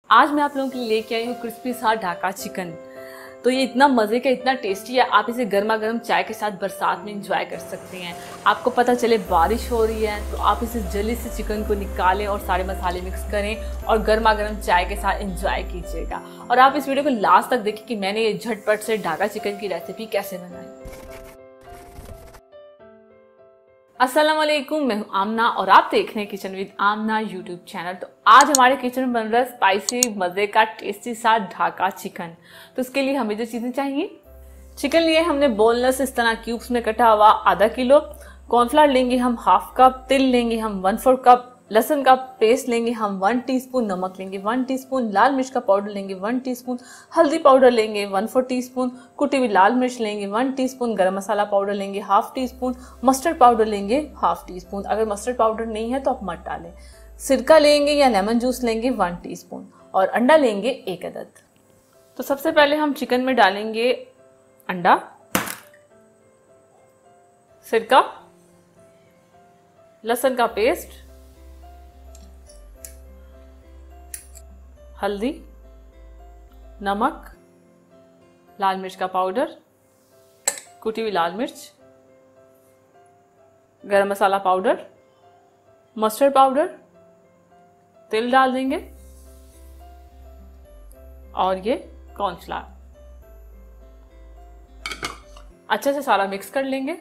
आज मैं आप लोगों के लिए लेके आई हूँ क्रिस्पी सा ढाका चिकन। तो ये इतना मज़े का, इतना टेस्टी है। आप इसे गर्मा गर्म चाय के साथ बरसात में एंजॉय कर सकते हैं। आपको पता चले बारिश हो रही है तो आप इसे जल्दी से चिकन को निकालें और सारे मसाले मिक्स करें और गर्मा गर्म चाय के साथ एंजॉय कीजिएगा। और आप इस वीडियो को लास्ट तक देखें कि मैंने ये झटपट से ढाका चिकन की रेसिपी कैसे बनाई। अस्सलाम वालेकुम, मैं हूं आमना और आप देख रहे हैं kitchen with Amna YouTube channel. तो आज हमारे किचन में बन रहा है स्पाइसी मज़े का टेस्टी सा ढाका चिकन। तो इसके लिए हमें जो चीज़ें चाहिए, चिकन लिए हमने बोनलेस इस तरह क्यूब्स में कटा हुआ आधा किलो, कॉर्नफ्लावर लेंगे हम हाफ कप, तिल लेंगे हम 1/4 कप, लहसुन का पेस्ट लेंगे हम 1 टीस्पून, नमक लेंगे 1 टीस्पून, लाल मिर्च का पाउडर लेंगे 1 टीस्पून, हल्दी पाउडर लेंगे 1/4 टीस्पून, कुटी हुई लाल मिर्च लेंगे 1 टीस्पून, गरम मसाला पाउडर लेंगे हाफ टीस्पून, मस्टर्ड पाउडर लेंगे हाफ टीस्पून। अगर मस्टर्ड पाउडर नहीं है तो आप मत डालें। सिरका लेंगे या लेमन जूस लेंगे 1 टीस्पून और अंडा लेंगे 1 अदद। तो सबसे पहले हम चिकन में डालेंगे अंडा, सिरका, लहसुन का पेस्ट, हल्दी, नमक, लाल मिर्च का पाउडर, कुटी हुई लाल मिर्च, गरम मसाला पाउडर, मस्टर्ड पाउडर, तिल डाल देंगे और ये कॉर्नफ्लावर। अच्छे से सारा मिक्स कर लेंगे।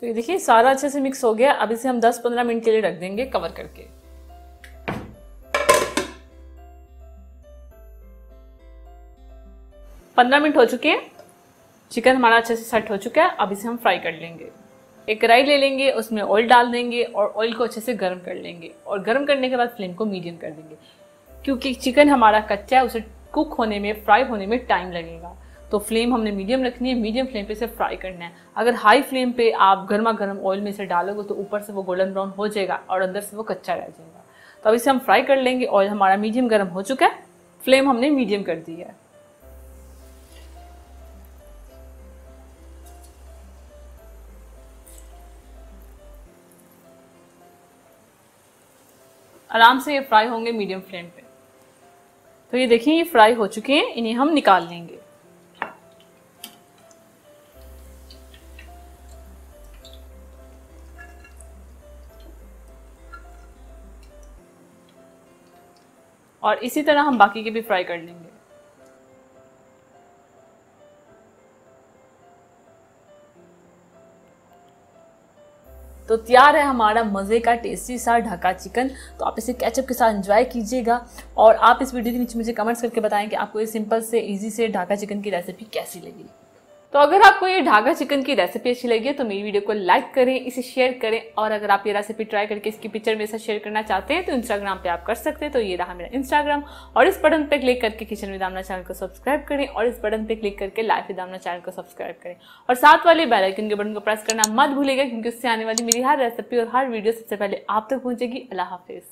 तो ये देखिए सारा अच्छे से मिक्स हो गया। अब इसे हम 10-15 मिनट के लिए रख देंगे कवर करके। पंद्रह मिनट हो चुके हैं, चिकन हमारा अच्छे से सेट हो चुका है। अब इसे हम फ्राई कर लेंगे। एक कढ़ाई ले लेंगे, उसमें ऑयल डाल देंगे और ऑयल को अच्छे से गर्म कर लेंगे और गर्म करने के बाद फ्लेम को मीडियम कर देंगे, क्योंकि चिकन हमारा कच्चा है, उसे कुक होने में, फ्राई होने में टाइम लगेगा। तो फ्लेम हमने मीडियम रखनी है, मीडियम फ्लेम पे इसे फ्राई करना है। अगर हाई फ्लेम पे आप गर्मा गर्म ऑयल में इसे डालोगे तो ऊपर से वो गोल्डन ब्राउन हो जाएगा और अंदर से वो कच्चा रह जाएगा। तो अब इसे हम फ्राई कर लेंगे। ऑयल हमारा मीडियम गर्म हो चुका है, फ्लेम हमने मीडियम कर दी है। आराम से ये फ्राई होंगे मीडियम फ्लेम पे। तो ये देखिए ये फ्राई हो चुके हैं, इन्हें हम निकाल लेंगे। और इसी तरह हम बाकी के भी फ्राई कर लेंगे। तो तैयार है हमारा मज़े का टेस्टी सा ढाका चिकन। तो आप इसे केचप के साथ एंजॉय कीजिएगा और आप इस वीडियो के नीचे मुझे कमेंट्स करके बताएं कि आपको ये सिंपल से इजी से ढाका चिकन की रेसिपी कैसी लगी। तो अगर आपको ये ढाका चिकन की रेसिपी अच्छी लगी है तो मेरी वीडियो को लाइक करें, इसे शेयर करें और अगर आप ये रेसिपी ट्राई करके इसकी पिक्चर मेरे साथ शेयर करना चाहते हैं तो इंस्टाग्राम पे आप कर सकते हैं। तो ये रहा मेरा इंस्टाग्राम और इस बटन पे क्लिक करके किचन विद आमना चैनल को सब्सक्राइब करें और इस बटन पे क्लिक करके लाइफ विद आमना चैनल को सब्सक्राइब करें और साथ वाले बेल आइकन के बटन को प्रेस करना मत भूलिएगा, क्योंकि उससे आने वाली मेरी हर रेसिपी और हर वीडियो सबसे पहले आप तक पहुंचेगी। अल्लाह हाफिज।